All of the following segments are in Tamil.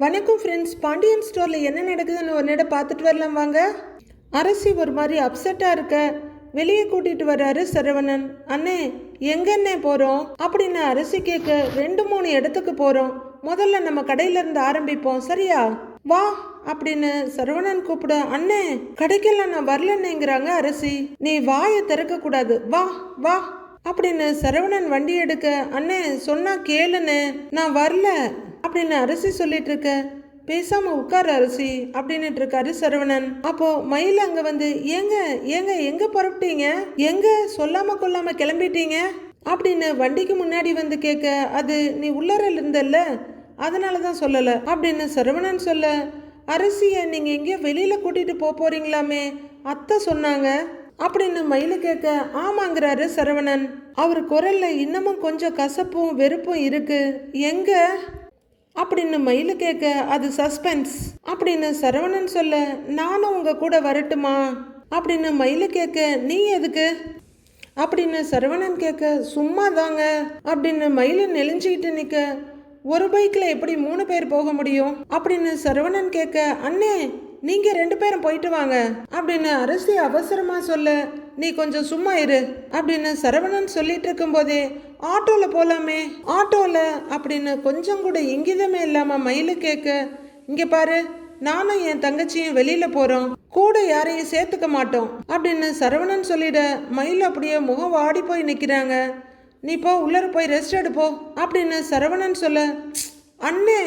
வணக்கம் ஃப்ரெண்ட்ஸ். பாண்டியன் ஸ்டோரில் என்ன நடக்குதுன்னு ஒரு நேரம் பார்த்துட்டு வரலாம் வாங்க. அரசி ஒரு மாதிரி அப்செட்டாக இருக்க வெளியே கூட்டிகிட்டு வர்றாரு சரவணன். அண்ணே எங்கன்னே போகிறோம் அப்படின்னு அரசி கேட்க 2-3 இடத்துக்கு போகிறோம். முதல்ல நம்ம கடையிலேருந்து ஆரம்பிப்போம், சரியா? வா அப்படின்னு சரவணன் கூப்பிட, அண்ணே கடைக்கெல்லாம் நான் வரலன்னேங்கிறாங்க அரசி. நீ வாயை திறக்கக்கூடாது, வா வா அப்படின்னு சரவணன் வண்டி எடுக்க, அண்ணே சொன்னா கேளுன்னு, நான் வரல அப்படின்னு அரசி சொல்லிட்டு இருக்க. பேசாம உட்கார அரசி அப்படின்னுட்டு இருக்காரு சரவணன். அப்போ மயில் அங்க வந்து, ஏங்க ஏங்க எங்க புறப்பட்டீங்க, எங்க சொல்லாம கொள்ளாம கிளம்பிட்டீங்க அப்படின்னு வண்டிக்கு முன்னாடி வந்து கேட்க, அது நீ உள்ளறையில் இருந்தல்ல அதனாலதான் சொல்லல அப்படின்னு சரவணன் சொல்ல, அரசிய நீங்க எங்கேயோ வெளியில கூட்டிட்டு போறீங்களாமே அத்தை சொன்னாங்க அப்படின்னு மயில கேட்க, ஆமாங்கிறாரு சரவணன். அவர் குரல்ல இன்னமும் கொஞ்சம் கசப்பும் வெறுப்பும் இருக்கு. எங்க அப்படின்னு மயில கேட்க, அது சஸ்பென்ஸ் அப்படின்னு சரவணன் சொல்ல, நானும் உங்க கூட வரட்டுமா அப்படின்னு மயில கேட்க, நீ எதுக்கு அப்படின்னு சரவணன் கேட்க, சும்மா தாங்க அப்படின்னு மயில நெளிஞ்சுக்கிட்டு நிற்க, ஒரு பைக்கில் எப்படி 3 பேர் போக முடியும் அப்படின்னு சரவணன் கேட்க, அண்ணே நீங்க 2 பேரும் போயிட்டு வாங்க அப்படின்னு அரசி அவசரமா சொல்ல, நீ கொஞ்சம் சும்மா இரு அப்படின்னு சரவணன் சொல்லிட்டு இருக்கும் போதே, ஆட்டோல போலாமே ஆட்டோல அப்படின்னு கொஞ்சம் கூட இங்கிதமே இல்லாம மயிலு கேட்க, இங்க பாரு நானும் என் தங்கச்சியும் வெளியில போறோம், கூட யாரையும் சேர்த்துக்க மாட்டோம் அப்படின்னு சரவணன் சொல்லிட, மயில் அப்படியே முகம் வாடி போய் நிக்கிறாங்க. நீ போ உள்ளர போய் ரெஸ்ட் எடுப்போ அப்படின்னு சரவணன் சொல்ல, அண்ணே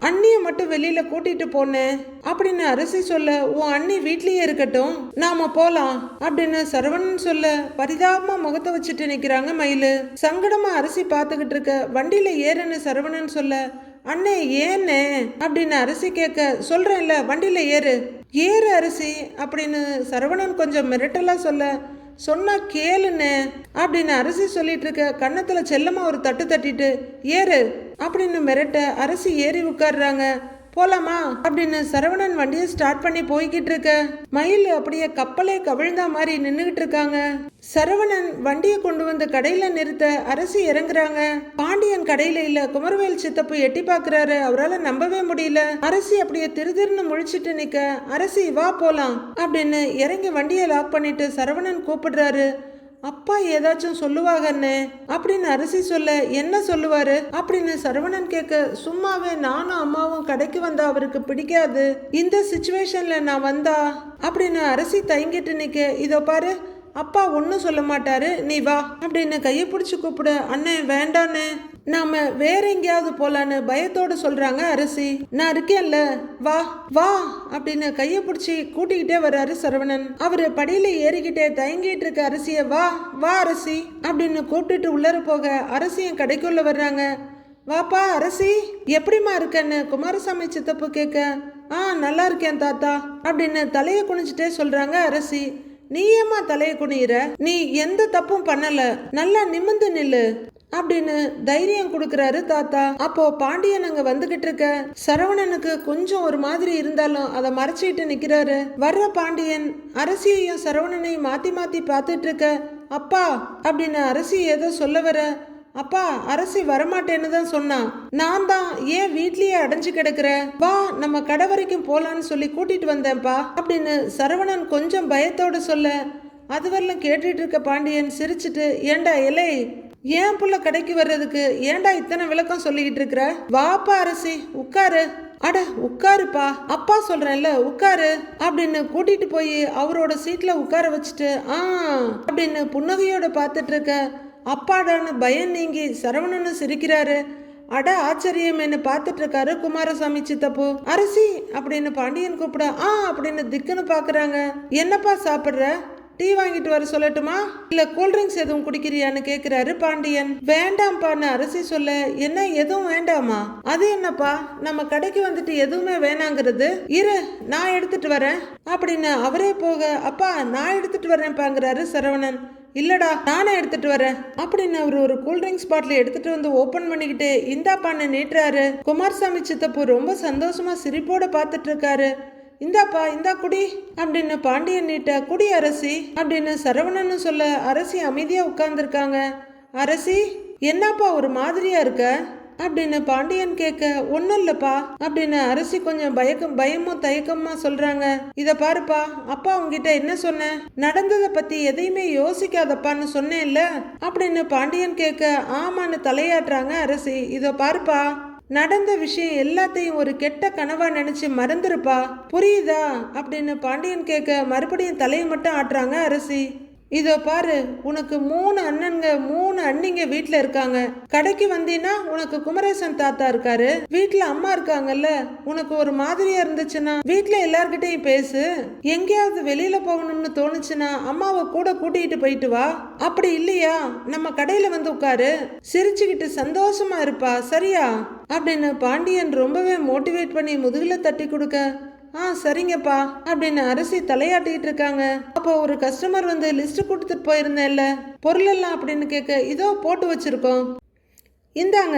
அண்ணியை மட்டும் வெளியில கூட்டிட்டு போனேன் அப்படின்னு அரசி சொல்ல, உன் அண்ணி வீட்லயே இருக்கட்டும் நாம போலாம் அப்படின்னு சரவணன் சொல்ல, பரிதாபமா முகத்தை வச்சுட்டு நிக்கிறாங்க மயிலு. சங்கடமா அரசி பார்த்துக்கிட்டு இருக்க. வண்டியில ஏறுன்னு சரவணன் சொல்ல, அண்ணே ஏன்னு அப்படின்னு அரசி கேட்க, சொல்றேன்ல வண்டியில ஏறு ஏறு அரசி அப்படின்னு சரவணன் கொஞ்சம் மிரட்டலா சொல்ல, சொன்னா கேளுன்னு அப்படின்னு அரசி சொல்லிட்டு இருக்க. கன்னத்துல செல்லமா ஒரு தட்டு தட்டிட்டு, ஏறு அப்படின்னு மிரட்ட அரசி ஏறி உட்கார்றாங்க. போலாமா அப்படின்னு சரவணன் வண்டியை ஸ்டார்ட் பண்ணி போய்கிட்டு இருக்க. மயில் அப்படியே கப்பலே கவிழ்ந்தா மாதிரி நின்றுகிட்டு இருக்காங்க. சரவணன் வண்டியை கொண்டு வந்து கடையில நிறுத்த அரசி இறங்குறாங்க. பாண்டியன் கடையில இல்ல, குமரவேல் சித்தப்பு எட்டி பாக்குறாரு. அவரால் நம்பவே முடியல. அரசி அப்படியே திருதிருன்னு முழிச்சிட்டு நிக்க, அரசி வா போலாம் அப்படின்னு இறங்கி வண்டியை லாக் பண்ணிட்டு சரவணன் கூப்பிடுறாரு. அப்பா ஏதாச்சும் சொல்லுவாங்கன்னு அப்படின்னு அரசி சொல்ல, என்ன சொல்லுவாரு அப்படின்னு சரவணன் கேட்க, சும்மாவே நானும் அம்மாவும் கடைக்கு வந்தா அவருக்கு பிடிக்காது, இந்த சிச்சுவேஷன்ல நான் வந்தா அப்படின்னு அரசி தயங்கிட்டு நிக்க, இதோ பாரு அப்பா ஒன்றும் சொல்ல மாட்டாரு, நீ வா அப்படின்னு கையை பிடிச்சி கூப்பிட, அண்ணே வேண்டான்னு நாம வேற எங்கேயாவது போலான்னு பயத்தோடு சொல்றாங்க அரசி. நான் இருக்கேன்ல வா வா அப்படின்னு கையை பிடிச்சி கூட்டிக்கிட்டே வர்றாரு சரவணன். அவரு படியில ஏறிக்கிட்டே தயங்கிட்டு இருக்க அரசிய, வா வா அரசி அப்படின்னு கூப்பிட்டுட்டு உள்ளர போக அரசியும் கடைக்குள்ள வர்றாங்க. வாப்பா அரசி எப்படிமா இருக்கன்னு குமாரசாமி சித்தப்பு கேட்க, நல்லா இருக்கேன் தாத்தா அப்படின்னு தலையை குனிஞ்சிட்டே சொல்றாங்க அரசி. நீ ஏமா தலையை குனியிற, நீ எந்த தப்பும் பண்ணல, நல்லா நிமிந்து நில்லு அப்படின்னு தைரியம் கொடுக்கறாரு தாத்தா. அப்போ பாண்டியன் அங்க வந்துகிட்டு இருக்க. சரவணனுக்கு கொஞ்சம் ஒரு மாதிரி இருந்தாலும் அதை மறைச்சிட்டு நிக்கிறாரு. வர்ற பாண்டியன் அரசியையும் சரவணனையும் மாத்தி மாத்தி பார்த்துட்டு இருக்க. அப்பா அப்படின்னு அரசி ஏதோ சொல்ல வர, அப்பா அரசி வரமாட்டேன்னு தான் சொன்னான், நான் தான் ஏன் வீட்லயே அடைஞ்சு கிடக்குற, வா நம்ம கடை வரைக்கும் போலான்னு சொல்லி கூட்டிட்டு வந்தேன்ப்பா அப்படின்னு சரவணன் கொஞ்சம் பயத்தோட சொல்ல, அதுவரையிலும் கேட்டுட்டு இருக்க பாண்டியன் சிரிச்சுட்டு, ஏண்டா இலை ஏன் புள்ள கடைக்கு வர்றதுக்கு ஏண்டா இத்தனை விளக்கம் சொல்லிக்கிட்டு இருக்கிற, வாப்பா அரசி உட்காரு, அட உட்காருப்பா அப்பா சொல்றேன்ல உட்காரு அப்படின்னு கூட்டிட்டு போய் அவரோட சீட்ல உட்கார வச்சுட்டு அப்படின்னு புன்னகையோட பார்த்துட்டு இருக்க. அப்பாடான்னு பயம் நீங்கி சரவணனும் சிரிக்கிறாரு. அட ஆச்சரியமேன்னு பார்த்துட்டு இருக்காரு குமாரசாமி சித்தப்பு. அரசி அப்படின்னு பாண்டியன் கூப்பிட, அப்படின்னு திக்குன்னு பாக்குறாங்க. என்னப்பா சாப்பிடுற, டீ வாங்கிட்டு வர சொல்லட்டுமா இல்ல கூல்ட்ரிங்க்ஸ் எதுவும் குடிக்கிறியான்னு கேக்குறாரு பாண்டியன். வேண்டாம்ப்பான்னு அரசி சொல்ல, என்ன எதுவும் வேண்டாமா, அது என்னப்பா நம்ம கடைக்கு வந்துட்டு எதுவுமே வேணாங்கிறது, இரு நான் எடுத்துட்டு வரேன் அப்படின்னு அவரே போக, அப்பா நான் எடுத்துட்டு வரேன்பாங்கிறாரு சரவணன். இல்லடா நானே எடுத்துட்டு வரேன் அப்படின்னு அவர் ஒரு கூல்ட்ரிங்க்ஸ் பாட்டில் எடுத்துட்டு வந்து ஓபன் பண்ணிக்கிட்டு இந்தாப்பான்னு நீட்டுறாரு. குமாரசாமி சித்தப்பு ரொம்ப சந்தோஷமா சிரிப்போட பார்த்துட்டு இருக்காரு. இந்தாப்பா இந்தா குடி அப்படின்னு பாண்டியன் நீட்ட, குடி அரசி அப்படின்னு சரவணன்னு சொல்ல அரசி அமைதியா உட்கார்ந்துருக்காங்க. அரசி என்னப்பா ஒரு மாதிரியா இருக்க அப்படின்னு பாண்டியன் கேட்க ஒன்னும் இல்லப்பா அப்படின்னு அரசி கொஞ்சம் பயமும் தயக்கமா சொல்றாங்க. இத பாருப்பா, அப்பா உங்ககிட்ட என்ன சொன்னேன், நடந்ததை பத்தி எதையுமே யோசிக்காதப்பான்னு சொன்னேன்ல அப்படின்னு பாண்டியன் கேட்க ஆமான்னு தலையாட்டுறாங்க அரசி. இத பாருப்பா, நடந்த விஷயம் எல்லாத்தையும் ஒரு கெட்ட கனவா நினைச்சு மறந்துருப்பா, புரியுதா அப்படின்னு பாண்டியன் கேட்க மறுபடியும் தலையை மட்டும் ஆட்டுறாங்க அரசி. இதோ பாரு, உனக்கு 3 அண்ணனுங்க 3 அண்ணிங்க வீட்டுல இருக்காங்க. கடைக்கு வந்தீங்கன்னா உனக்கு குமரேசன் தாத்தா இருக்காரு, வீட்டுல அம்மா இருக்காங்கல்ல. உனக்கு ஒரு மாதிரியா இருந்துச்சுன்னா வீட்டுல எல்லார்கிட்டையும் பேசு. எங்கேயாவது வெளியில போகணும்னு தோணுச்சுன்னா அம்மாவை கூட கூட்டிகிட்டு போயிட்டு வா. அப்படி இல்லையா நம்ம கடையில வந்து உட்காரு, சிரிச்சுக்கிட்டு சந்தோஷமா இருப்பா, சரியா அப்படின்னு பாண்டியன் ரொம்பவே மோட்டிவேட் பண்ணி முதுகுல தட்டி கொடுக்க சரிங்கப்பா அப்படின்னு அரசி தலையாட்டிட்டு இருக்காங்க. அப்போ ஒரு கஸ்டமர் வந்து லிஸ்ட் கொடுத்துட்டு போயிருந்தேன்ல பொருள் எல்லாம் அப்படின்னு கேட்க இதோ போட்டு வச்சிருக்கோம், இந்தாங்க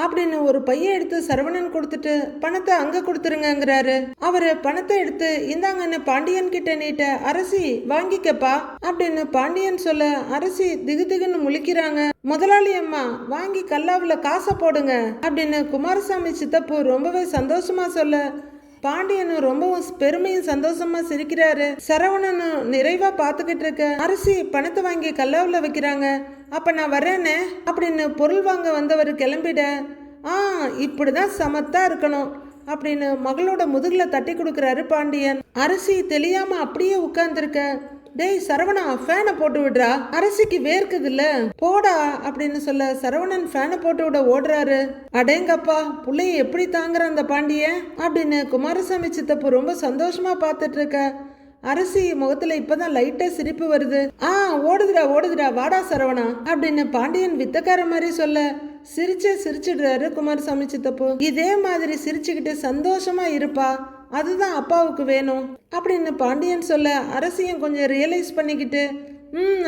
அப்படின்னு ஒரு பையன் எடுத்து சரவணன் கொடுத்துட்டு பணத்தை அங்க கொடுத்துருங்கிறாரு. அவரு பணத்தை எடுத்து இந்தாங்கன்னு பாண்டியன் கிட்ட நீட்ட அரசி வாங்கிக்கப்பா அப்படின்னு பாண்டியன் சொல்ல அரசி திகுதிகுன்னு முழிக்கிறாங்க. முதலாளி அம்மா வாங்கி கல்லாவுல காசை போடுங்க அப்படின்னு குமாரசாமி சித்தப்பு ரொம்பவே சந்தோஷமா சொல்ல பாண்டியனும் ரொம்பவும் பெருமையும் சந்தோஷமா சிரிக்கிறாரு. சரவணனும் நிறைவா பாத்துக்கிட்டு இருக்க அரசி பணத்தை வாங்கி கல்லாவுல வைக்கிறாங்க. அப்ப நான் வர்றேனே அப்படின்னு பொருள் வாங்க வந்தவர் கிளம்பிட இப்படிதான் சமத்தா இருக்கணும் அப்படின்னு மகளோட முதுகுல தட்டி கொடுக்கறாரு பாண்டியன். அரசி தெரியாம அப்படியே உட்கார்ந்துருக்க. டேய் சரவணா, ஃபேனை போட்டு விடுறா, அரசிக்கு வேர்க்குதுல்ல, போடா அப்படின்னு சொல்ல சரவணன் ஃபேனை போட்டு விட ஓடுறாரு. அடேங்கப்பா, புள்ளைய எப்படி தாங்குற அந்த பாண்டிய அப்படின்னு குமாரசாமி சித்தப்பு ரொம்ப சந்தோஷமா பார்த்துட்டு இருக்க. அரசி முகத்துல இப்பதான் லைட்டா சிரிப்பு வருது. ஓடுதுடா வாடா சரவணா அப்படின்னு பாண்டியன் வித்தக்கார மாதிரி சொல்ல சிரிச்சிடுறாரு குமாரசாமி சித்தப்பு. இதே மாதிரி சிரிச்சுக்கிட்டு சந்தோஷமா இருப்பா, அதுதான் அப்பாவுக்கு வேணும் அப்படின்னு பாண்டியன் சொல்ல அரசியும் கொஞ்சம் ரியலைஸ் பண்ணிக்கிட்டு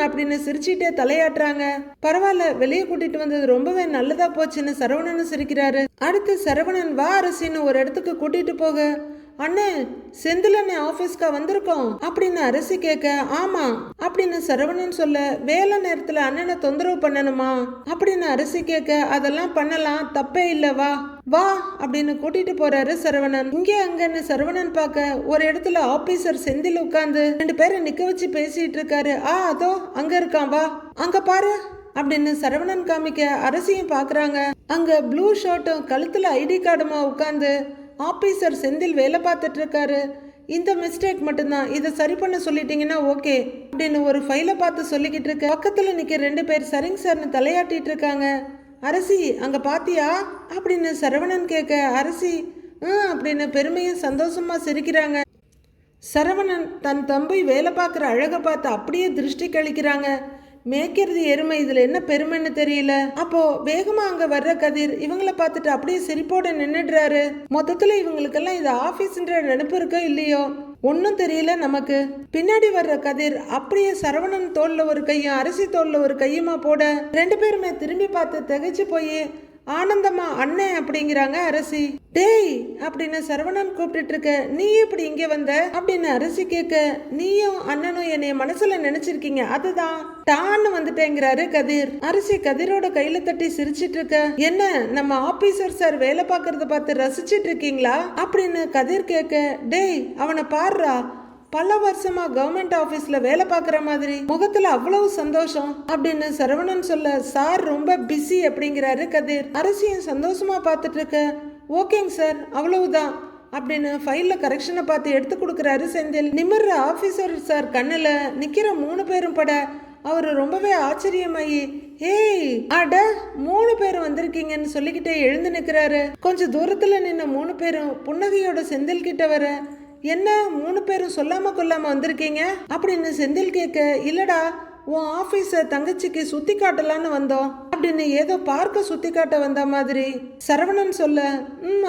அப்படின்னு சிரிச்சுட்டே தலையாட்டுறாங்க. பரவாயில்ல, வெளியே கூட்டிட்டு வந்தது ரொம்பவே நல்லதா போச்சுன்னு சரவணனும் சிரிக்கிறாரு. அடுத்து சரவணன் வா அரசின்னு ஒரு இடத்துக்கு கூட்டிட்டு போக அண்ணே செந்திலண்ணே ஆபீஸ்க்கா வந்திருக்கோம் அப்படின்னு அரசி கேட்க ஆமா அப்படின்னு சரவணன் சொல்ல வேலை நேரத்துல அண்ணனை தொந்தரவு பண்ணணுமா அப்படின்னு அரசி கேட்க அதெல்லாம் பண்ணலாம், தப்பே இல்ல, வா வா அப்படின்னு கூட்டிட்டு போறாரு சரவணன். இங்கே அங்கன்னு சரவணன் பார்க்க ஒரு இடத்துல ஆபீசர் செந்தில் உட்கார்ந்து 2 பேரை நிக்க வச்சு பேசிட்டு இருக்காரு. அதோ அங்க இருக்கான், வா அங்க பாரு அப்படின்னு சரவணன் காமிக்க அரசியும் பாக்குறாங்க. அங்க ப்ளூ ஷர்ட்டும் கழுத்துல ஐடி கார்டுமா உட்கார்ந்து ஆபீசர் செந்தில் வேலை பார்த்துட்டு இருக்காரு. இந்த மிஸ்டேக் மட்டும்தான், இதை சரி பண்ண சொல்லிட்டீங்கன்னா ஓகே அப்படின்னு ஒரு ஃபைலை பார்த்து சொல்லிக்கிட்டு இருக்க. பக்கத்துல நிக்க 2 பேர் சரிங்க சார்னு தலையாட்டிட்டு இருக்காங்க. அரசி அங்க பாத்தியா அப்படின்னு சரவணன் கேட்க அரசி அப்படின்னு பெருமையும் சந்தோஷமா சிரிக்கிறாங்க. சரவணன் தன் தம்பி வேலை பார்க்குற அழகை பார்த்து அப்படியே திருஷ்டி கழிக்கிறாங்க. மேய்க்கிறது எருமை, இதுல என்ன பெருமைன்னு தெரியல. அப்போ வேகமா அங்க வர்ற கதிர் இவங்கள பார்த்துட்டு அப்படியே சிரிப்போட நின்னுடுறாரு. மொத்தத்துல இவங்களுக்கெல்லாம் இது ஆபீஸ்ன்ற நினைப்பு இருக்கோ இல்லையோ ஒன்னும் தெரியல நமக்கு. பின்னாடி வர்ற கதிர் அப்படியே சரவணன் தோல்ல ஒரு கையும் அரசி தோல்ல ஒரு கையுமா போட 2 பேருமே திரும்பி பார்த்து திகைச்சு போய் ஆனந்தமா அண்ணே அப்படிங்கிறாங்க அரசி. டேய் அப்படின்னு சரவணன் கூப்பிட்டு இருக்க, நீ எப்படி இங்க வந்த அப்படின்னு அரசி கேட்க நீயும் அண்ணனும் என்னைய மனசுல நினைச்சிருக்கீங்க, அதுதான் டான்னு வந்துட்டேங்கிறாரு கதிர். அரசி கதிரோட கையில தட்டி சிரிச்சிட்டு இருக்க, என்ன நம்ம ஆபீசர் சார் வேலை பார்க்கறத பார்த்து ரசிச்சிட்டு இருக்கீங்களா அப்படின்னு கதிர் கேட்க, டேய் அவனை பாருடா, பல வருஷமா கவர்மெண்ட் ஆபீஸ்ல வேலை பார்க்குற மாதிரி முகத்துல அவ்வளவு சந்தோஷம் அப்படின்னு சரவணன் சொல்ல சார் ரொம்ப பிஸி அப்படிங்கிறாரு கதிர். அரசியும் சந்தோஷமா பார்த்துட்டு இருக்க, ஓகேங்க சார் அவ்வளவுதான் அப்படின்னு ஃபைல்ல கரெக்ஷனை பார்த்து எடுத்து கொடுக்குறாரு செந்தில். நிமிர்ற ஆபீசர் சார் கண்ணுல நிக்கிற 3 பேரும் பட அவரு ரொம்பவே ஆச்சரியமாயி ஏய் அட 3 பேரும் வந்திருக்கீங்கன்னு சொல்லிக்கிட்டே எழுந்து நிக்கிறாரு. கொஞ்சம் தூரத்துல நின்ன 3 பேரும் புன்னகையோட செந்தில் கிட்ட வர, என்ன 3 பேரும் சொல்லாம கொல்லாம வந்திருக்கீங்க அப்படின்னு செந்தில் கேட்க, இல்லடா உன் ஆபீஸ தங்கச்சிக்கு சுத்தி காட்டலான்னு வந்தோம் அப்படின்னு ஏதோ பார்க்க சுத்தி காட்ட வந்த மாதிரி சரவணன் சொல்ல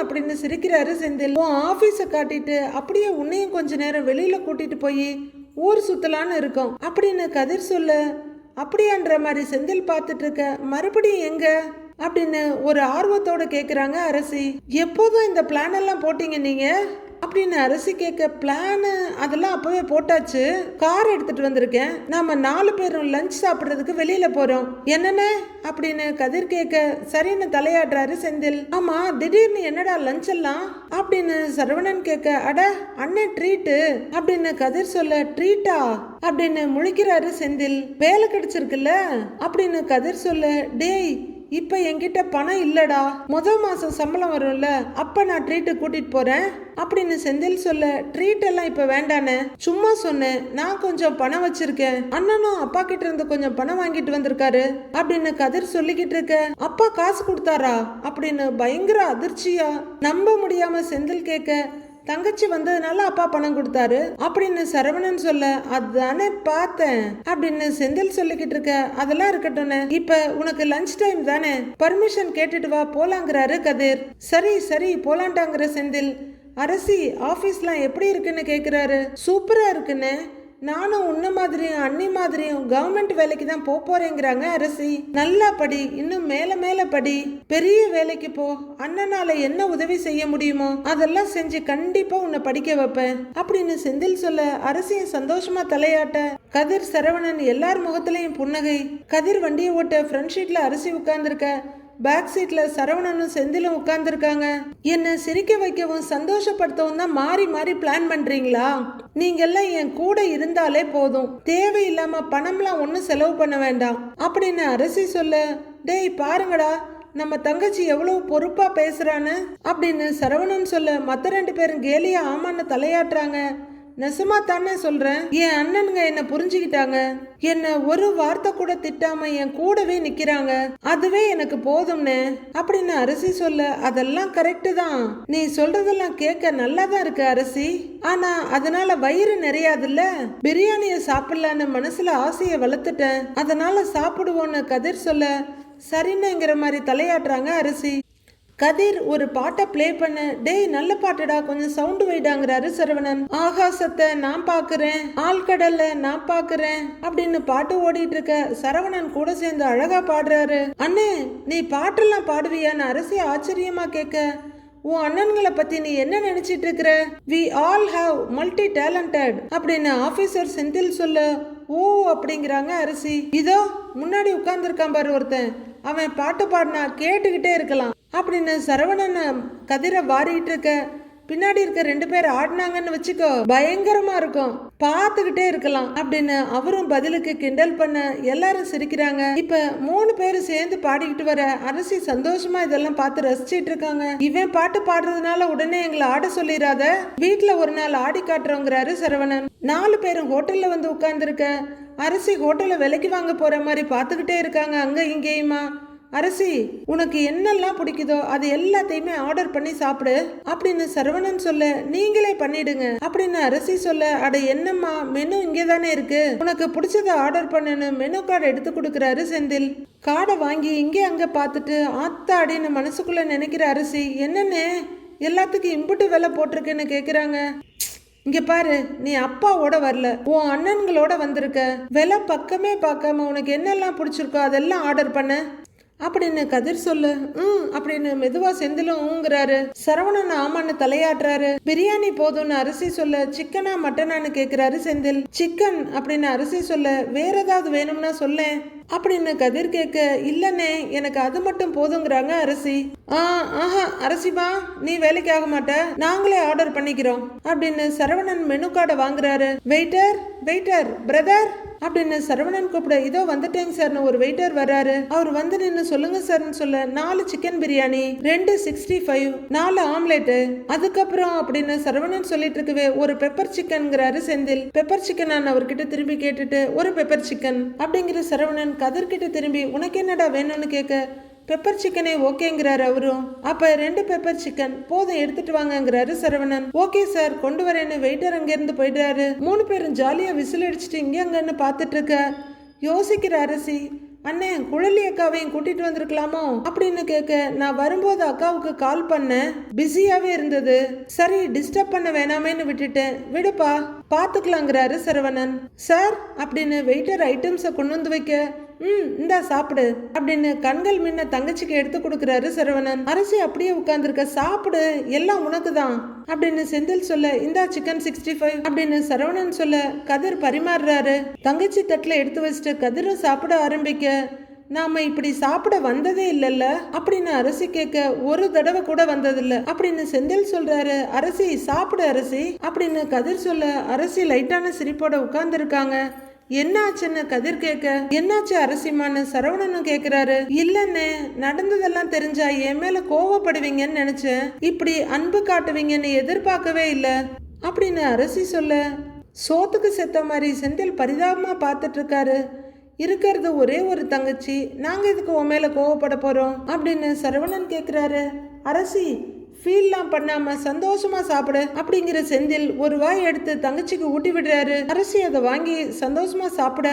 அப்படின்னு சிரிக்கிறாரு செந்தில். உன் ஆபீஸ காட்டிட்டு அப்படியே உன்னையும் கொஞ்ச நேரம் வெளியில கூட்டிட்டு போய் ஊர் சுத்தலான்னு இருக்கோம் அப்படின்னு கதிர் சொல்ல, அப்படியான்ற மாதிரி செந்தில் பார்த்துட்டு இருக்க, மறுபடியும் எங்க அப்படின்னு ஒரு ஆர்வத்தோட கேக்குறாங்க அரசி. எப்போதும் இந்த பிளான் எல்லாம் போட்டீங்க நீங்க அப்படின்னு அரசி கேட்க, பிளானு அதெல்லாம் அப்பவே போட்டாச்சு, கார் எடுத்துட்டு வந்திருக்கேன், நாம 4 பேரும் லஞ்ச் சாப்பிடுறதுக்கு வெளியில போறோம், என்னன்னு அப்படின்னு கதிர் கேட்க, சரின்னு தலையாடுறாரு செந்தில். ஆமா, திடீர்னு என்னடா லஞ்ச் எல்லாம் அப்படின்னு சரவணன் கேட்க, அட அண்ணே ட்ரீட்டு அப்படின்னு கதிர் சொல்ல, ட்ரீட்டா அப்படின்னு முழிக்கிறாரு செந்தில். வேலை கிடைச்சிருக்குல்ல அப்படின்னு கதிர் சொல்ல, டேய் இப்ப என்கிட்ட பணம் இல்லடா, மாசம் சம்பளம் வரும்ல, அப்ப நான் ட்ரீட்டு கூட்டிட்டு போறேன் அப்படின்னு செந்தில் சொல்ல, ட்ரீட் எல்லாம் இப்ப வேண்டானே, சும்மா சொன்னேன், நான் கொஞ்சம் பணம் வச்சிருக்கேன், அண்ணனும் அப்பா கிட்ட இருந்து கொஞ்சம் பணம் வாங்கிட்டு வந்திருக்காரு அப்படின்னு கதிர் சொல்லிக்கிட்டு இருக்க, அப்பா காசு கொடுத்தாரா அப்படின்னு பயங்கர அதிர்ச்சியா நம்ப முடியாம செந்தில் கேட்க, தங்கச்சி வந்ததுனால அப்பா பணம் கொடுத்தாரு அப்படின்னு சரவணன் சொல்ல, அதானே பார்த்தேன் அப்படின்னு செந்தில் சொல்லிக்கிட்டு இருக்க, அதெல்லாம் இருக்கட்டும், இப்ப உனக்கு லஞ்ச் டைம் தானே, பர்மிஷன் கேட்டுட்டு வா போலாங்கிறாரு கதிர். சரி சரி போலாண்டாங்கிற செந்தில். அரசி ஆபீஸ்லாம் எப்படி இருக்குன்னு கேக்குறாரு. சூப்பரா இருக்குன்னு, நானும் உன்ன மாதிரியும் அண்ணி மாதிரியும் கவர்மெண்ட் வேலைக்கு தான் போறேங்கிறாங்க அரசி. நல்லா படி, இன்னும் மேல மேல படி, பெரிய வேலைக்கு போ, அண்ணனால என்ன உதவி செய்ய முடியுமோ அதெல்லாம் செஞ்சு கண்டிப்பா உன்னை படிக்க வைப்பேன் அப்படின்னு செந்தில் சொல்ல, அரசியும் சந்தோஷமா தலையாட்ட, கதிர் சரவணன் எல்லார் முகத்திலையும் புன்னகை. கதிர் வண்டியை ஓட்ட ஃப்ரண்ட் சீட்ல அரசி உட்கார்ந்துருக்க, பேக் சீட்ல சரவணனும் செந்திலும் உட்கார்ந்துருக்காங்க. என்ன சிரிக்க வைக்கவும் சந்தோஷப்படுத்தவும் தான் மாறி மாறி பிளான் பண்றீங்களா? நீங்க எல்லாம் என் கூட இருந்தாலே போதும், தேவையில்லாம பணம்லாம் ஒன்னும் செலவு பண்ண வேண்டாம் அப்படின்னு அரசி சொல்ல, டேய் பாருங்கடா நம்ம தங்கச்சி எவ்வளவு பொறுப்பா பேசுறான்னு அப்படின்னு சரவணன் சொல்ல, மத்த 2 பேரும் கேலியா ஆமான்னு தலையாட்டுறாங்க. நெசமா தானே சொல்றேன், என் அண்ணனுங்க என்ன புரிஞ்சுக்கிட்டாங்க, என்ன ஒரு வார்த்தை கூட திட்டாம என் கூடவே நிக்கிறாங்க, அதுவே எனக்கு போதும்னு அப்படின்னு அரசி சொல்ல, அதெல்லாம் கரெக்டு தான், நீ சொல்றதெல்லாம் கேட்க நல்லா தான் இருக்கு அரசி, ஆனா அதனால வயிறு நிறையாதுல்ல, பிரியாணிய சாப்பிடலான்னு மனசுல ஆசையை வளர்த்துட்டேன், அதனால சாப்பிடுவோன்னு கதிர் சொல்ல, சரின்னுங்கிற மாதிரி தலையாட்டுறாங்க அரசி. கதிர் ஒரு பாட்டை பிளே பண்ண, டேய் நல்ல பாட்டுடா, கொஞ்சம் சவுண்டு வைடாங்கிறாரு சரவணன். ஆகாசத்தை நான் பாக்குறேன், ஆழ்கடல்ல நான் பாக்குறேன் அப்படின்னு பாட்டு ஓடிட்டு இருக்க, சரவணன் கூட சேர்ந்து அழகா பாடுறாரு. அண்ணே நீ பாட்டெல்லாம் பாடுவியான்னு அரசி ஆச்சரியமா கேட்க, உன் அண்ணன்களை பத்தி நீ என்ன நினைச்சிட்டு இருக்கிற, we all have multi talented அப்படின்னு ஆபீசர் செந்தில் சொல்ல, ஓ அப்படிங்கிறாங்க அரசி. இதோ முன்னாடி உட்கார்ந்துருக்கான் பாரு ஒருத்தன், அவன் பாட்டு பாடினா கேட்டுக்கிட்டே இருக்கலாம் அப்படின்னு சரவணன் கதிரை வாரிட்டு இருக்க, பின்னாடி இருக்க 2 பேர் ஆடினாங்கன்னு வச்சுக்கோ பயங்கரமா இருக்கும், பார்த்துக்கிட்டே இருக்கலாம் அப்படின்னு அவரும் பதிலுக்கு கிண்டல் பண்ண எல்லாரும் சிரிக்கிறாங்க. இப்ப 3 பேரும் சேர்ந்து பாடிக்கிட்டு வர அரசி சந்தோஷமா இதெல்லாம் பார்த்து ரசிச்சிட்டு இருக்காங்க. இவன் பாட்டு பாடுறதுனால உடனே எங்களை ஆட சொல்லிடாத, வீட்டுல ஒரு நாள் ஆடி காட்டுறோங்கிறாரு சரவணன். 4 பேரும் ஹோட்டல்ல வந்து உட்கார்ந்துருக்க, அரசி ஹோட்டல்ல விலைக்கு வாங்க போற மாதிரி பார்த்துக்கிட்டே இருக்காங்க அங்க இங்கேயுமா. அரசி உனக்கு என்னெல்லாம் பிடிக்குதோ அது எல்லாத்தையுமே ஆர்டர் பண்ணி சாப்பிடு அப்படின்னு சரவணன் சொல்ல, நீங்களே பண்ணிடுங்க அப்படின்னு அரசி சொல்ல, அட என்னம்மா மெனு இங்கே தானே இருக்கு, உனக்கு பிடிச்சதை ஆர்டர் பண்ணுன்னு மெனு கார்டு எடுத்து கொடுக்குறாரு செந்தில். கார்டை வாங்கி இங்கே அங்கே பார்த்துட்டு ஆத்தாடின்னு மனசுக்குள்ள நினைக்கிற அரசி, என்னன்னு எல்லாத்துக்கும் இம்புட்டு விலை போட்டிருக்குன்னு கேட்குறாங்க. இங்க பாரு, நீ அப்பாவோட வரல, உன் அண்ணன்களோட வந்திருக்க, விலை பக்கமே பார்க்காம உனக்கு என்னெல்லாம் பிடிச்சிருக்கோ அதெல்லாம் ஆர்டர் பண்ண அப்படின்னு கதிர் சொல்லு. அப்படின்னு மெதுவா செந்திலும் ஊங்குறாரு. சரவணன் ஆமான்னு தலையாட்டுறாரு. பிரியாணி போதும்னு அரசி சொல்ல, சிக்கனா மட்டனான்னு கேக்குறாரு செந்தில். சிக்கன் அப்படின்னு அரசி சொல்ல, வேற ஏதாவது வேணும்னா சொல்ல அப்படின்னு கதிர் கேட்க, இல்லனே எனக்கு அது மட்டும் போதுங்கிறாங்க அரசி. ஆஹா அரசிமா நீ வேலைக்கு ஆக மாட்ட, நாங்களே ஆர்டர் பண்ணிக்கிறோம் அப்படின்னு சரவணன் மெனு கார்டை வாங்குறாரு. வெயிட்டர் வெயிட்டர் பிரதர் அப்படின்னு சரவணன் கூப்பிட, இதோ வந்துட்டேங்க சார்னு ஒரு வெயிட்டர் வர்றாரு. அவர் வந்து நின்று சொல்லுங்க சார்னு சொல்ல, 4 சிக்கன் பிரியாணி, 2 65, 4 ஆம்லெட், அதுக்கப்புறம் அப்படின்னு சரவணன் சொல்லிட்டு இருக்கவே ஒரு பெப்பர் சிக்கன்ங்கிறாரு செந்தில். பெப்பர் சிக்கன் அவர்கிட்ட திரும்பி கேட்டுட்டு, ஒரு பெப்பர் சிக்கன் அப்படிங்கிற சரவணன் கதிர்கிட்ட திரும்பி, உனக்கு என்னடா வேணும்னு கேட்க, பெப்பர் சிக்கனே ஓகேங்கிறாரு அவரும். அப்ப 2 பெப்பர் சிக்கன் போதும் எடுத்துட்டு வாங்கங்கிறாரு சரவணன். ஓகே சார் கொண்டு வரேன்னு வெயிட்டர் அங்கிருந்து போயிடுறாரு. 3 பேரும் ஜாலியா விசில் அடிச்சுட்டு இங்க அங்கன்னு பாத்துட்டு இருக்க, யோசிக்கிற அரசி, அண்ணே குழலி அக்காவையும் கூட்டிட்டு வந்திருக்கலாமோ அப்படின்னு கேட்க, நான் வரும்போது அக்காவுக்கு கால் பண்ணேன், பிஸியாவே இருந்தது, சரி டிஸ்டர்ப் பண்ண வேணாமேன்னு விட்டுட்டேன், விடுப்பா பாத்துக்கலாங்கிறாரு சரவணன். சார் அப்படின்னு வெயிட்டர் ஐட்டம்ஸை கொண்டு வந்து வைக்க, இந்தா சாப்பிடு அப்படின்னு கண்கள் முன்ன தங்கச்சிக்கு எடுத்து கொடுக்குறாரு சரவணன். அரசி அப்படியே உட்கார்ந்துருக்க. சாப்பிடு, எல்லாம் உனக்கு தான் அப்படின்னு செந்தில் சொல்ல, இந்தா சிக்கன் 65 அப்படின்னு சரவணன் சொல்ல கதிர் பரிமாறுறாரு. தங்கச்சி தட்டுல எடுத்து வச்சுட்டு கதிரும் சாப்பிட ஆரம்பிக்க, நாம இப்படி சாப்பிட வந்ததே இல்லைல்ல அப்படின்னு அரசி கேட்க, ஒரு தடவை கூட வந்ததில்ல அப்படின்னு செந்தில் சொல்றாரு. அரசி சாப்பிடு அரசி அப்படின்னு கதிர் சொல்ல அரசி லைட்டான சிரிப்போட உட்கார்ந்து இருக்காங்க. என்னாச்சுன்னு கதிர் கேட்க, என்னாச்சு அரசிமான்னு சரவணனும் கேக்குறாரு. இல்லன்னு நடந்ததெல்லாம் தெரிஞ்சா என் மேல கோவப்படுவீங்கன்னு நினைச்சேன், இப்படி அன்பு காட்டுவீங்கன்னு எதிர்பார்க்கவே இல்லை அப்படின்னு அரசி சொல்ல, சோத்துக்கு செத்த மாதிரி செந்தில் பரிதாபமா பார்த்துட்டு இருக்காரு. இருக்கிறது ஒரே ஒரு தங்கச்சி, நாங்க இதுக்கு உன் மேல கோவப்பட போறோம் அப்படின்னு சரவணன் கேக்குறாரு. அரசி ஃபீல்லாம் பண்ணாம சந்தோஷமா சாப்பிடு அப்படிங்கிற செந்தில் ஒரு வாய் எடுத்து தங்கச்சிக்கு ஊட்டி விடுறாரு. அரசி அதை வாங்கி சந்தோஷமா சாப்பிட,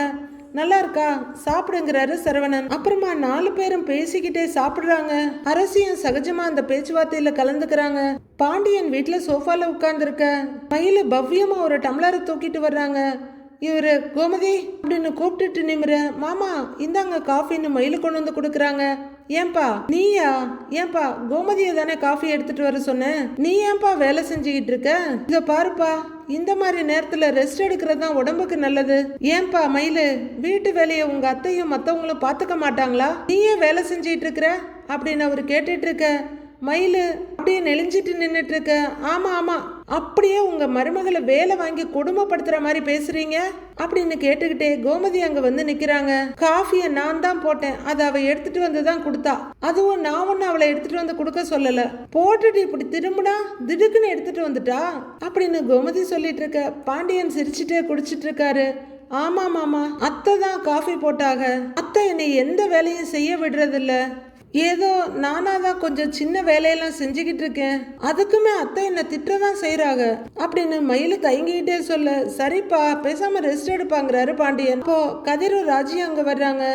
நல்லா இருக்கா சாப்பிடுங்கிறாரு சரவணன். அப்புறமா 4 பேரும் பேசிக்கிட்டே சாப்பிடுறாங்க. அரசியும் சகஜமா அந்த பேச்சுவார்த்தையில கலந்துக்கிறாங்க. பாண்டியன் வீட்டுல சோஃபால உட்கார்ந்துருக்க மயில பவ்யமா ஒரு டம்ளரை தூக்கிட்டு வர்றாங்க. இவரு கோமதி அப்படின்னு கூப்பிட்டுட்டு நிமிர, மாமா இந்தாங்க காஃபின்னு மயில கொண்டு வந்து கொடுக்குறாங்க. ஏன்பா நீயா? ஏன்பா கோமதியை தானே காஃபி எடுத்துட்டு வர சொன்னேன், நீ ஏன்பா வேலை செஞ்சுக்கிட்டு இருக்க? இத பாருப்பா, இந்த மாதிரி நேரத்துல ரெஸ்ட் எடுக்கிறது தான் உடம்புக்கு நல்லது. ஏன்பா மயிலு, வீட்டு வேலையை உங்க அத்தையும் மத்தவங்களும் பாத்துக்க மாட்டாங்களா? நீயே வேலை செஞ்சுட்டு இருக்கிற அப்படின்னு அவரு கேட்டுட்டு இருக்க. மயிலு அப்படியே நெளிஞ்சிட்டு நின்றுட்டு இருக்க. ஆமா ஆமா, அப்படியே உங்க மருமகளை வேலை வாங்கி கொடுமைப்படுத்துற மாதிரி பேசுறீங்க அப்படின்னு கேட்டுக்கிட்டே கோமதி அங்க வந்து நிக்கிறாங்க. காஃபியை நான் தான் போட்டேன், அதை அவ எடுத்துட்டு வந்து தான் கொடுத்தா. அதுவும் நான் ஒண்ணு அவளை எடுத்துட்டு வந்து கொடுக்க சொல்லல, போட்டுட்டு இப்படி திரும்பினா திடுக்குன்னு எடுத்துட்டு வந்துட்டா அப்படின்னு கோமதி சொல்லிட்டு இருக்க. பாண்டியன் சிரிச்சுட்டே குடிச்சிட்டு இருக்காரு. ஆமா மாமா, அத்தை தான் காஃபி போட்டாங்க. அத்தை என்னை எந்த வேலையும் செய்ய விடுறதில்ல, ஏதோ நானாதான் கொஞ்சம் சின்ன வேலையெல்லாம் செஞ்சுக்கிட்டு இருக்கேன், அதுக்குமே அத்தை என்ன திட்டதான் செய்யறாங்க அப்படின்னு மயிலு கைங்கிட்டே சொல்ல, சரிப்பா பேசாம ரெஸ்ட் எடுப்பாங்கிறாரு பாண்டியன். இப்போ கதிரும் ராஜியும் அங்க வர்றாங்க.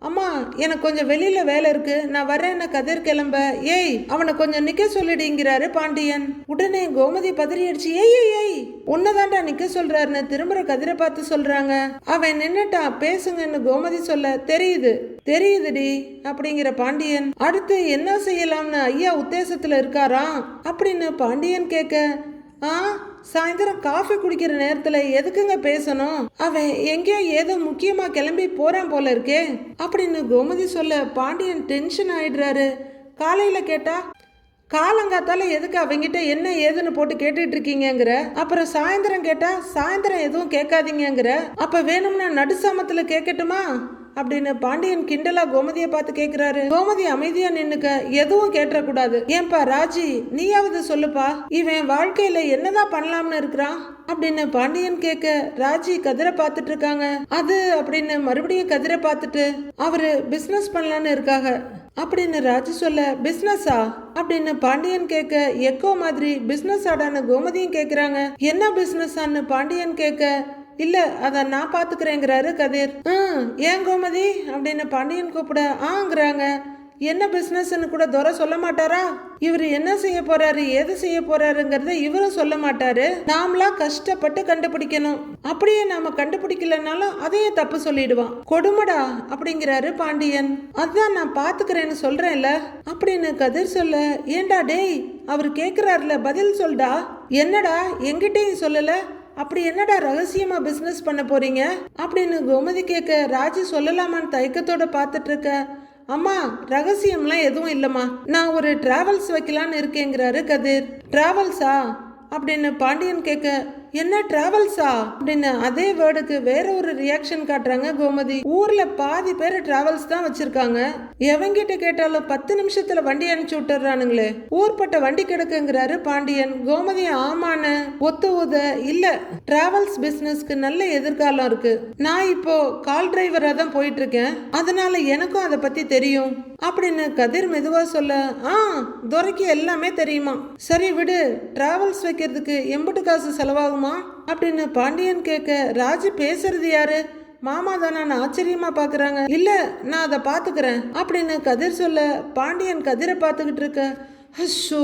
அம்மா எனக்கு கொஞ்சம் வெளியில வேலை இருக்கு, நான் வர்றேன்னு கதிர் கிளம்ப. ஏய் அவனை கொஞ்சம் நிக்க சொல்லிடுங்கிறாரு பாண்டியன். உடனே கோமதி பதறி அடிச்சு, ஏய் ஏய் ஏய் உன்னதான்டா நிக்க சொல்றாருன்னு திரும்புற கதிரை பார்த்து சொல்றாங்க. அவன் நின்னுட்டான், பேசுங்கன்னு கோமதி சொல்ல, தெரியுது தெரியுதுடி அப்படிங்கிற பாண்டியன். அடுத்து என்ன செய்யலாம்னு ஐயா உத்தேசத்துல இருக்காராம் அப்படின்னு பாண்டியன் கேட்க, சாயந்தரம் காஃபி குடிக்கிற நேரத்துல எதுக்குங்க பேசணும், அவன் எங்கேயோ ஏதோ முக்கியமா கிளம்பி போறான் போல இருக்கே அப்படின்னு கோமதி சொல்ல பாண்டியன் டென்ஷன் ஆயிடுறாரு. காலையில கேட்டா காலங்காத்தால எதுக்கு அவங்கிட்ட என்ன ஏதுன்னு போட்டு கேட்டுட்டு இருக்கீங்கிற, அப்புறம் சாயந்தரம் கேட்டா சாயந்தரம் எதுவும் கேட்காதீங்கிற, அப்ப வேணும்னா நடுசாமத்துல கேட்கட்டுமா அப்படின்னு பாண்டியன் கிண்டலா கோமதியை பார்த்து கேக்குறாரு. கோமதி அமைதியா நின்னுக்க, எதுவும் கேட்டக்கூடாது. ஏன்பா ராஜி நீயாவது சொல்லுப்பா, இவன் வாழ்க்கையில என்னதான் பண்ணலாம்னு இருக்கிறான் அப்படின்னு பாண்டியன் கேட்க, ராஜி கதிரை பார்த்துட்டு இருக்காங்க. அது அப்படின்னு மறுபடியும் கதிரை பார்த்துட்டு, அவரு பிசினஸ் பண்ணலான்னு இருக்காங்க அப்படின்னு ராஜி சொல்ல, பிசினஸா அப்படின்னு பாண்டியன் கேட்க, எக்கோ மாதிரி பிசினஸ் ஆடான்னு கோமதியும் கேக்குறாங்க. என்ன பிசினஸான்னு பாண்டியன் கேட்க, இல்ல அத நான் பாத்துக்கிறேங்கிறாரு கதிர். ஏன் கோமதி அப்படின்னு பாண்டியன் கூப்பிட, ஆங்கிறாங்க. என்ன பிசினஸ்ன்னு கூட துரை சொல்ல மாட்டாரா? இவரு என்ன செய்ய போறாரு ஏது செய்ய போறாருங்கிறத இவரும் சொல்ல மாட்டாரு, நாமளா கஷ்டப்பட்டு கண்டுபிடிக்கணும். அப்படியே நாம கண்டுபிடிக்கலனாலும் அதையே தப்பு சொல்லிடுவான், கொடுமடா அப்படிங்கிறாரு பாண்டியன். அதான் நான் பாத்துக்கிறேன்னு சொல்றேன்ல அப்படின்னு கதிர் சொல்ல, ஏண்டா டேய் அவரு கேக்குறாருல பதில் சொல்டா. என்னடா எங்கிட்டையும் சொல்லல, அப்படி என்னடா ரகசியமா பிசினஸ் பண்ண போறீங்க அப்படின்னு கோமதி கேட்க, ராஜி சொல்லலாமான்னு தயக்கத்தோட பார்த்துட்டு இருக்க. அம்மா ரகசியம்லாம் எதுவும் இல்லம்மா, நான் ஒரு டிராவல்ஸ் வைக்கலான்னு இருக்கேங்கிறாரு கதிர். டிராவல்ஸா அப்படின்னு பாண்டியன் கேட்க, என்ன டிராவல்ஸா அப்படின்னு அதே வேர்டுக்கு வேற ஒரு ரியாக்ஷன் காட்டுறாங்க கோமதி. ஊர்ல பாதி பேர் டிராவல்ஸ் தான் வச்சிருக்காங்க, எவங்கிட்ட கேட்டாலும் 10 நிமிஷத்துல வண்டி அனுப்பிச்சு விட்டுறானுங்களே, ஊர்பட்ட வண்டி கிடக்குங்கிறாரு பாண்டியன். கோமதி ஆமான்னு ஒத்து ஊத, இல்ல டிராவல்ஸ் பிசினஸ்க்கு நல்ல எதிர்காலம் இருக்கு, நான் இப்போ கால் டிரைவரா தான் போயிட்டு இருக்கேன், அதனால எனக்கும் அதை பத்தி தெரியும் அப்படின்னு கதிர் மெதுவா சொல்ல, துரைக்கு எல்லாமே தெரியுமா, சரி விடு, டிராவல்ஸ் வைக்கிறதுக்கு எம்புட்டு காசு செலவாகுமா அப்படின்னு பாண்டியன் கேட்க, ராஜி பேசுறது யாரு, மாமா தானு ஆச்சரியமா பாக்குறாங்க. இல்ல நான் அதை பாத்துக்கிறேன் அப்படின்னு கதிர் சொல்ல, பாண்டியன் கதிரை பார்த்துக்கிட்டு இருக்க. ஹஷோ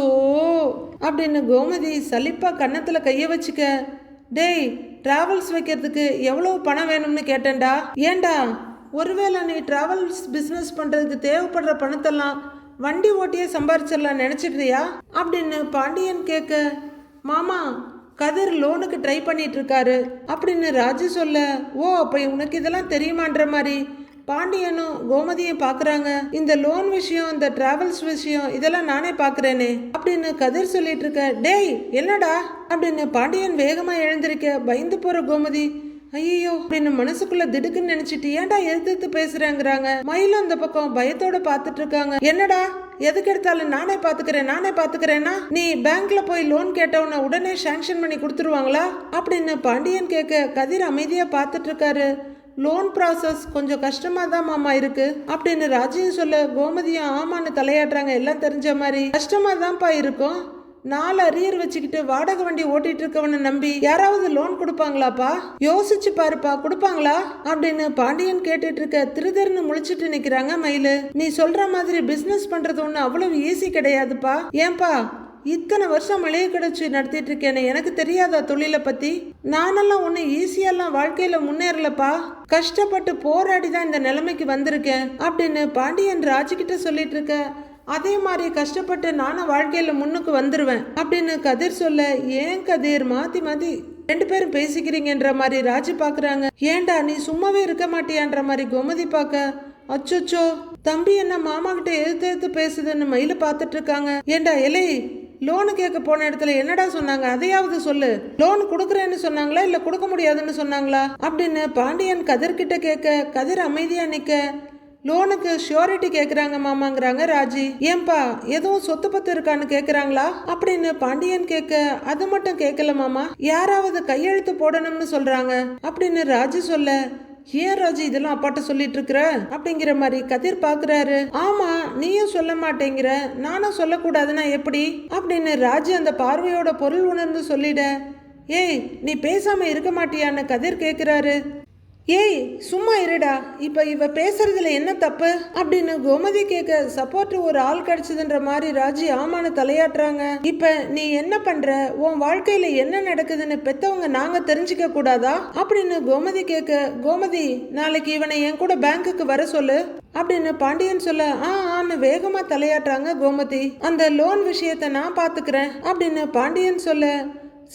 அப்படின்னு கோமதி சலிப்பா கன்னத்துல கைய வச்சுக்க, டேய் டிராவல்ஸ் வைக்கிறதுக்கு எவ்வளவு பணம் வேணும்னு கேட்டேன்டா, ஏண்டா ஒருவேளை நீ டிராவல்ஸ் பிஸ்னஸ் பண்ணுறதுக்கு தேவைப்படுற பணத்தெல்லாம் வண்டி ஓட்டியே சம்பாரிச்சிடலாம் நினச்சிடுறியா அப்படின்னு பாண்டியன் கேட்க, மாமா கதிர் லோனுக்கு ட்ரை பண்ணிட்டு இருக்காரு அப்படின்னு ராஜு சொல்ல, ஓ அப்போ உனக்கு இதெல்லாம் தெரியுமான்ற மாதிரி பாண்டியனும் கோமதியும் பார்க்குறாங்க. இந்த லோன் விஷயம், இந்த டிராவல்ஸ் விஷயம் இதெல்லாம் நானே பார்க்குறேனே அப்படின்னு கதிர் சொல்லிட்டு இருக்க. டேய் என்னடா அப்படின்னு பாண்டியன் வேகமாக எழுந்திருக்க. பயந்து போகிற கோமதி, ஐயோ அப்படின்னு மனசுக்குள்ள திடுக்குன்னு நினைச்சிட்டு ஏன்டா எதிர்த்து பேசுறேங்கிறாங்க. மயிலும் அந்த பக்கம் பயத்தோட பார்த்துட்டு இருக்காங்க. என்னடா எதுக்கு எடுத்தாலும் நானே பாத்துக்கிறேன்னா நீ பேங்க்ல போய் லோன் கேட்டவன உடனே சாங்ஷன் பண்ணி கொடுத்துருவாங்களா அப்படின்னு பாண்டியன் கேட்க கதிர் அமைதியா பார்த்துட்டு இருக்காரு. லோன் ப்ராசஸ் கொஞ்சம் கஷ்டமாக தான் மாமா இருக்கு அப்படின்னு ராஜியும் சொல்ல, கோமதியும் ஆமான்னு தலையாடுறாங்க. எல்லாம் தெரிஞ்ச மாதிரி கஷ்டமாக தான்ப்பா இருக்கும். 4 அரியர் வச்சுக்கிட்டு வாடகை வண்டி ஓட்டிட்டு இருக்கவனை நம்பி யாராவது லோன் கொடுப்பாங்களாப்பா? யோசிச்சு பாருப்பா, கொடுப்பாங்களா அப்படின்னு பாண்டியன் கேட்டுட்டு இருக்க. திருதர்னு முழிச்சிட்டு நிக்கிறாங்க மயிலு. நீ சொல்ற மாதிரி பிசினஸ் பண்றது ஒண்ணு அவ்வளவு ஈஸி கிடையாதுப்பா. ஏன்பா இத்தனை வருஷம் மளிகை கடைச்சி நடத்திட்டு இருக்கேன்னு எனக்கு தெரியாதா தொழிலை பத்தி? நானெல்லாம் ஒண்ணு ஈஸியெல்லாம் வாழ்க்கையில முன்னேறலப்பா. கஷ்டப்பட்டு போராடி தான் இந்த நிலைமைக்கு வந்திருக்கேன் அப்படின்னு பாண்டியன் ராஜுகிட்ட சொல்லிட்டு இருக்க. அதே மாதிரி கஷ்டப்பட்டு நானும் வாழ்க்கையில முன்னுக்கு வந்துருவேன் அப்படின்னு கதிர் சொல்ல, ஏன் கதிர் மாத்தி மாத்தி 2 பேரும் பேசிக்கிறீங்கன்ற மாதிரி ராஜு பாக்குறாங்க. ஏண்டா நீ சும்மாவே இருக்க மாட்டியான்ற மாதிரி கோமதி பார்க்க, அச்சோச்சோ தம்பி என்ன மாமா கிட்ட எதிர்த்து பேசுதுன்னு மயில பார்த்துட்டு இருக்காங்க. ஏண்டா இலை லோனு கேட்க போன இடத்துல என்னடா சொன்னாங்க, அதையாவது சொல்லு. லோன் கொடுக்குறேன்னு சொன்னாங்களா இல்ல கொடுக்க முடியாதுன்னு சொன்னாங்களா அப்படின்னு பாண்டியன் கதிர்கிட்ட கேட்க, கதிர் அமைதியா நிக்க. லோனுக்கு ஷூரிட்டி கேட்குறாங்க மாமாங்கிறாங்க ராஜி. ஏன்பா எதுவும் சொத்து பத்து இருக்கான்னு கேட்குறாங்களா அப்படின்னு பாண்டியன் கேட்க, அது மட்டும் கேட்கல மாமா, யாராவது கையெழுத்து போடணும்னு சொல்றாங்க அப்படின்னு ராஜி சொல்ல, ஏன் ராஜி இதெல்லாம் அப்பாட்ட சொல்லிட்டு இருக்கிற அப்படிங்கிற மாதிரி கதிர் பாக்குறாரு. ஆமா நீயும் சொல்ல மாட்டேங்கிற, நானும் சொல்லக்கூடாதுன்னா எப்படி அப்படின்னு ராஜி அந்த பார்வையோட பொருள் உணர்ந்து சொல்லிட. ஏய் நீ பேசாம இருக்க மாட்டியான்னு கதிர் கேக்குறாரு. ஏய் சும்மா இருடா, இப்ப இவ பேசுறதுல என்ன தப்பு அப்படின்னு கோமதி கேட்க, சப்போர்ட் ஒரு ஆள் கிடைச்சதுன்ற மாதிரி ராஜி ஆமான்னு தலையாட்டுறாங்க. இப்ப நீ என்ன பண்ற, உன் வாழ்க்கையில என்ன நடக்குதுன்னு பெத்தவங்க நாங்க தெரிஞ்சுக்க கூடாதா அப்படின்னு கோமதி கேட்க, கோமதி நாளைக்கு இவனை என் கூட பேங்க்குக்கு வர சொல்லு அப்படின்னு பாண்டியன் சொல்ல, ஆன்னு வேகமா தலையாட்டுறாங்க கோமதி. அந்த லோன் விஷயத்த நான் பாத்துக்கிறேன் அப்படின்னு பாண்டியன் சொல்ல,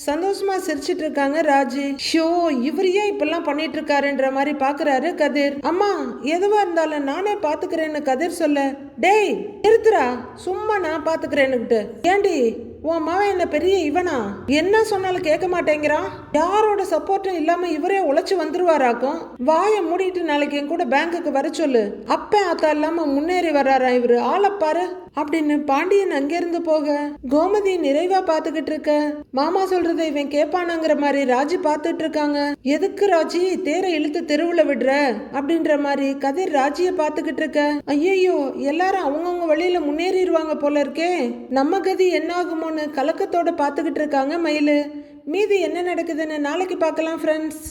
சந்தோஷமா சிரிச்சிட்டு இருக்காங்க ராஜி. ஷோ இவர் ஏன் இப்பெல்லாம் பண்ணிட்டு இருக்காருன்ற மாதிரி பாக்குறாரு கதிர். அம்மா எதுவா இருந்தாலும் நானே பாத்துக்கிறேன்னு கதிர் சொல்ல, டேய் நிறுத்துறா, சும்மா நான் பாத்துக்கிறேன்னு. ஏண்டி உன் மவன் என்ன பெரிய இவனா, என்ன சொன்னாலும் கேட்க மாட்டேங்கிறான். யாரோட சப்போர்ட்டும் இல்லாம இவரே உழைச்சு வந்துருவாராக்கும். வாயை மூடிட்டு நாளைக்கு என் கூட பேங்குக்கு வர சொல்லு. அப்ப அத்தா இல்லாம முன்னேறி வர்றாரா இவரு, ஆளப்பாரு அப்படின்னு பாண்டியன் அங்கிருந்து போக கோமதி நிறைவா பாத்துக்கிட்டு இருக்க. மாமா சொல்றதை இவன் கேட்பானாங்கிற மாதிரி ராஜி பாத்துட்டு இருக்காங்க. எதுக்கு ராஜி தேரை இழுத்து தெருவுல விடுற அப்படின்ற மாதிரி கதிர் ராஜிய பாத்துக்கிட்டு இருக்க. ஐயோ எல்லாரும் அவங்கவுங்க வழியில முன்னேறிடுவாங்க போல இருக்கே, நம்ம கதி என்ன ஆகுமோன்னு கலக்கத்தோட பாத்துக்கிட்டு இருக்காங்க மயிலு. மீதி என்ன நடக்குதுன்னு நாளைக்கு பார்க்கலாம் ஃப்ரெண்ட்ஸ்.